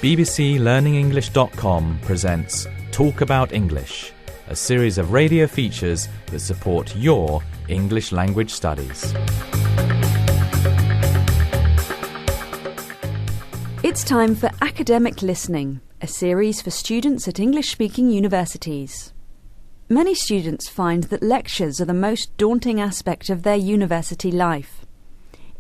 bbclearningenglish.com presents Talk About English, a series of radio features that support your English language studies. It's time for Academic Listening, a series for students at English-speaking universities. Many students find that lectures are the most daunting aspect of their university life.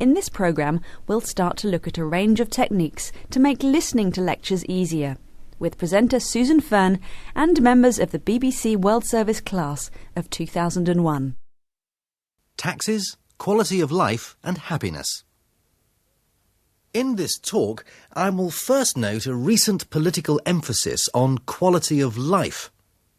In this programme, we'll start to look at a range of techniques to make listening to lectures easier, with presenter Susan Fern and members of the BBC World Service class of 2001. Taxes, quality of life and happiness. In this talk, I will first note a recent political emphasis on quality of life.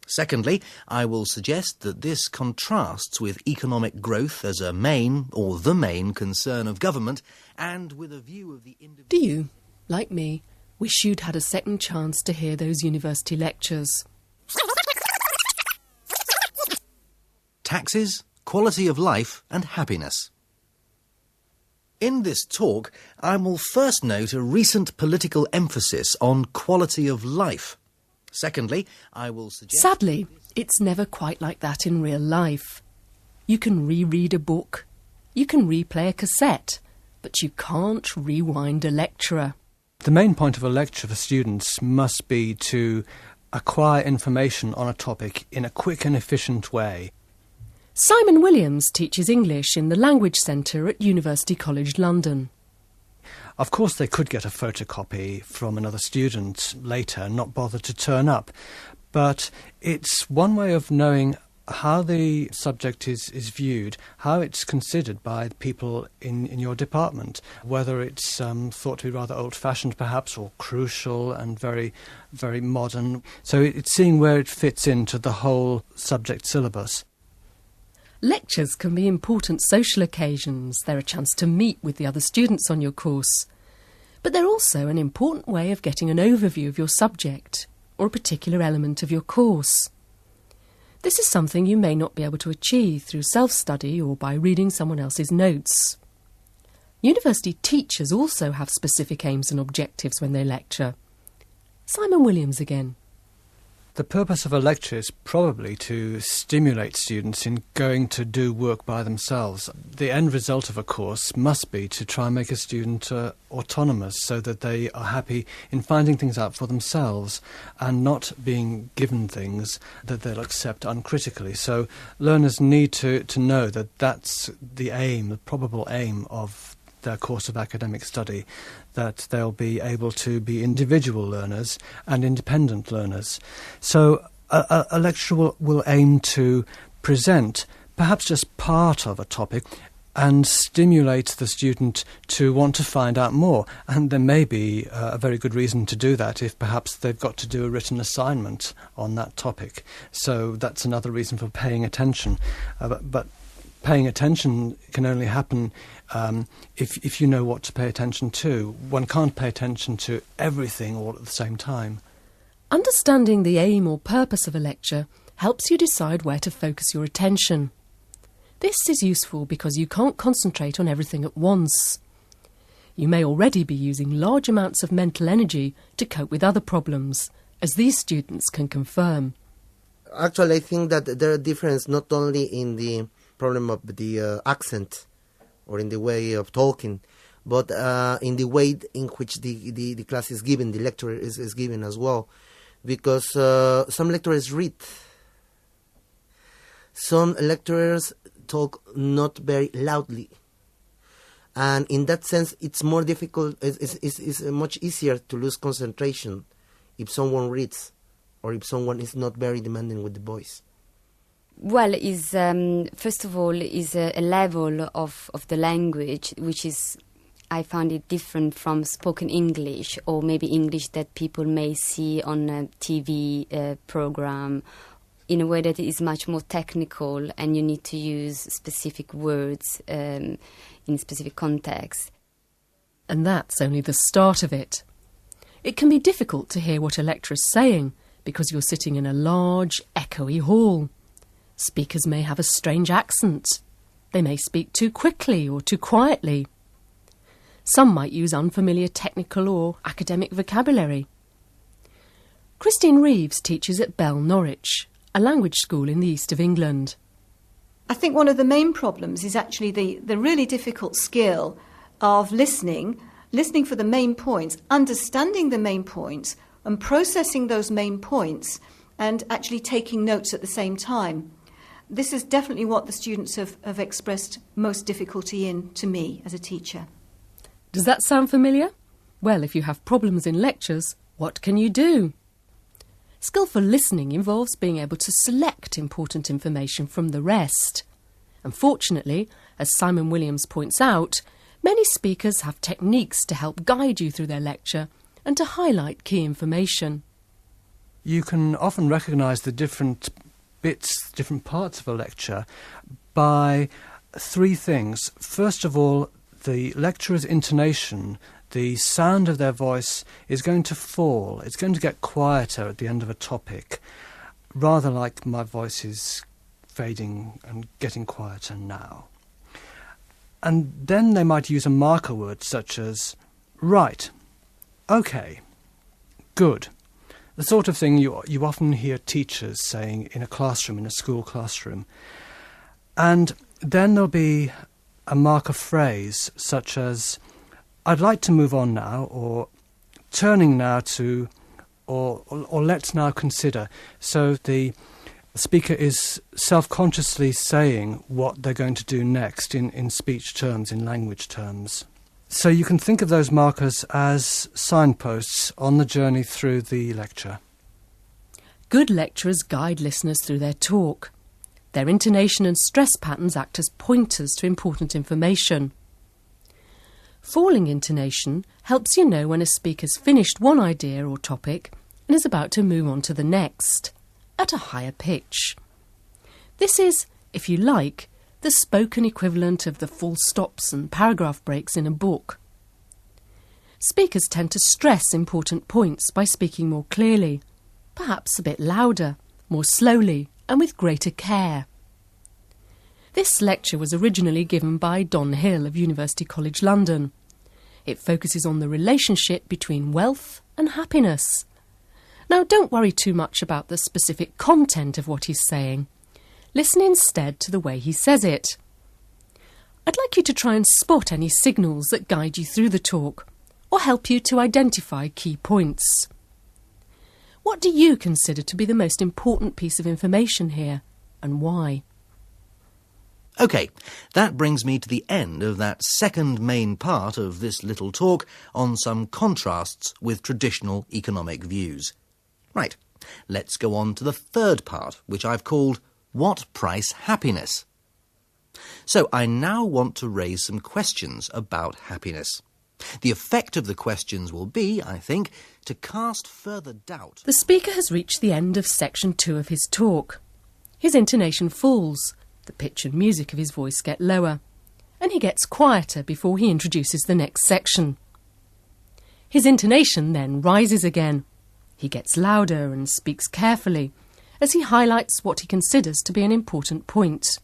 Secondly, I will suggest that this contrasts with economic growth as a main or the main concern of government and with a view of the individual. Do you, like me, wish you'd had a second chance to hear those university lectures? Taxes, quality of life and happiness. In this talk, I will first note a recent political emphasis on quality of life. Secondly, I will suggest... Sadly, it's never quite like that in real life. You can reread a book, you can replay a cassette, but you can't rewind a lecturer. The main point of a lecture for students must be to acquire information on a topic in a quick and efficient way. Simon Williams teaches English in the Language Centre at University College London. Of course, they could get a photocopy from another student later and not bother to turn up, but it's one way of knowing how the subject is viewed, how it's considered by people in your department, whether it's thought to be rather old-fashioned perhaps, or crucial and very, very modern. So it's seeing where it fits into the whole subject syllabus. Lectures can be important social occasions. They're a chance to meet with the other students on your course. But they're also an important way of getting an overview of your subject or a particular element of your course. This is something you may not be able to achieve through self-study or by reading someone else's notes. University teachers also have specific aims and objectives when they lecture. Simon Williams again. The purpose of a lecture is probably to stimulate students in going to do work by themselves. The end result of a course must be to try and make a student autonomous so that they are happy in finding things out for themselves and not being given things that they'll accept uncritically. So learners need to know that that's the aim, the probable aim of their course of academic study, that they'll be able to be individual learners and independent learners. So a lecturer will aim to present perhaps just part of a topic and stimulate the student to want to find out more. And there may be a very good reason to do that if perhaps they've got to do a written assignment on that topic. So that's another reason for paying attention. But paying attention can only happen if you know what to pay attention to. One can't pay attention to everything all at the same time. Understanding the aim or purpose of a lecture helps you decide where to focus your attention. This is useful because you can't concentrate on everything at once. You may already be using large amounts of mental energy to cope with other problems, as these students can confirm. Actually, I think that there are differences not only in the problem of the accent or in the way of talking, but in the way in which the class is given, the lecture is given as well. Because some lecturers read. Some lecturers talk not very loudly. And in that sense, it's more difficult, it's much easier to lose concentration if someone reads or if someone is not very demanding with the voice. Well, first of all, is a level of the language which is, I found it different from spoken English or maybe English that people may see on a TV program, in a way that it is much more technical and you need to use specific words in specific contexts. And that's only the start of it. It can be difficult to hear what a lecturer is saying because you're sitting in a large, echoey hall. Speakers may have a strange accent. They may speak too quickly or too quietly. Some might use unfamiliar technical or academic vocabulary. Christine Reeves teaches at Bell Norwich, a language school in the east of England. I think one of the main problems is actually the really difficult skill of listening for the main points, understanding the main points and processing those main points and actually taking notes at the same time. This is definitely what the students have expressed most difficulty in to me as a teacher. Does that sound familiar? Well, if you have problems in lectures, what can you do? Skillful listening involves being able to select important information from the rest. Unfortunately, as Simon Williams points out, many speakers have techniques to help guide you through their lecture and to highlight key information. You can often recognise the different bits, different parts of a lecture by three things. First of all, the lecturer's intonation, the sound of their voice is going to fall. It's going to get quieter at the end of a topic, rather like my voice is fading and getting quieter now. And then they might use a marker word such as right, okay, good. The sort of thing you often hear teachers saying in a classroom, in a school classroom. And then there'll be a marker phrase such as I'd like to move on now, or turning now to, or let's now consider. So the speaker is self-consciously saying what they're going to do next in speech terms, in language terms. So you can think of those markers as signposts on the journey through the lecture. Good lecturers guide listeners through their talk. Their intonation and stress patterns act as pointers to important information. Falling intonation helps you know when a speaker's finished one idea or topic and is about to move on to the next, at a higher pitch. This is, if you like, the spoken equivalent of the full stops and paragraph breaks in a book. Speakers tend to stress important points by speaking more clearly, perhaps a bit louder, more slowly, and with greater care. This lecture was originally given by Don Hill of University College London. It focuses on the relationship between wealth and happiness. Now, don't worry too much about the specific content of what he's saying. Listen instead to the way he says it. I'd like you to try and spot any signals that guide you through the talk or help you to identify key points. What do you consider to be the most important piece of information here, and why? OK, that brings me to the end of that second main part of this little talk on some contrasts with traditional economic views. Right, let's go on to the third part, which I've called What Price Happiness? So I now want to raise some questions about happiness. The effect of the questions will be, I think, to cast further doubt. The speaker has reached the end of section 2 of his talk. His intonation falls, the pitch and music of his voice get lower, and he gets quieter before he introduces the next section. His intonation then rises again. He gets louder and speaks carefully as he highlights what he considers to be an important point.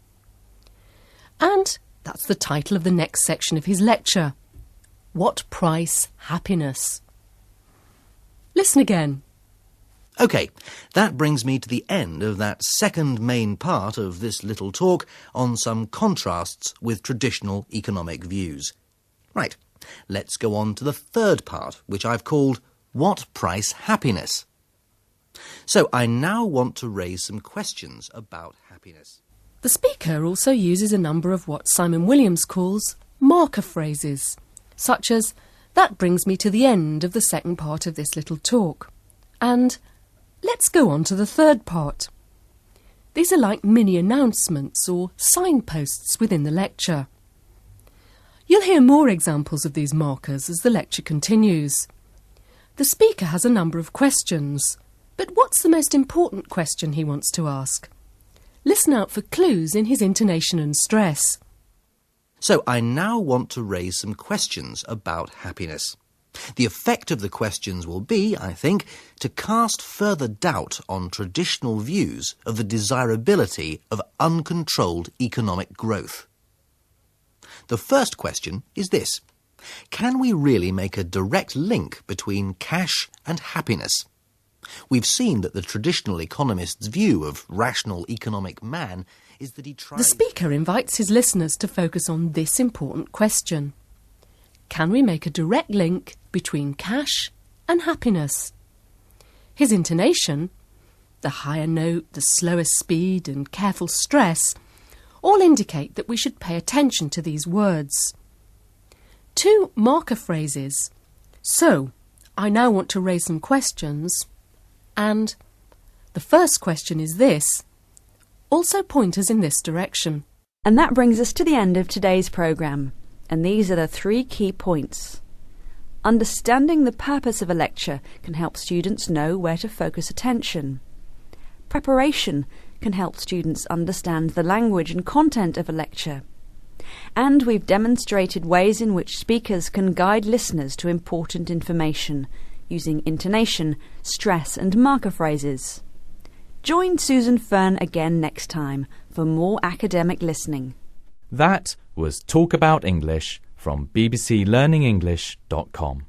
And that's the title of the next section of his lecture. What Price Happiness? Listen again. OK, that brings me to the end of that second main part of this little talk on some contrasts with traditional economic views. Right, let's go on to the third part, which I've called What Price Happiness? So I now want to raise some questions about happiness. The speaker also uses a number of what Simon Williams calls marker phrases, such as, that brings me to the end of the second part of this little talk, and let's go on to the third part. These are like mini announcements or signposts within the lecture. You'll hear more examples of these markers as the lecture continues. The speaker has a number of questions, but what's the most important question he wants to ask? Listen out for clues in his intonation and stress. So I now want to raise some questions about happiness. The effect of the questions will be, I think, to cast further doubt on traditional views of the desirability of uncontrolled economic growth. The first question is this: can we really make a direct link between cash and happiness? We've seen that the traditional economist's view of rational economic man is that he tries... The speaker invites his listeners to focus on this important question. Can we make a direct link between cash and happiness? His intonation, the higher note, the slower speed and careful stress, all indicate that we should pay attention to these words. 2 marker phrases, so, I now want to raise some questions, and the first question is this, also point us in this direction. And that brings us to the end of today's programme, and these are the 3 key points. Understanding the purpose of a lecture can help students know where to focus attention. Preparation can help students understand the language and content of a lecture. And we've demonstrated ways in which speakers can guide listeners to important information, using intonation, stress and marker phrases. Join Susan Fern again next time for more academic listening. That was Talk About English from bbclearningenglish.com.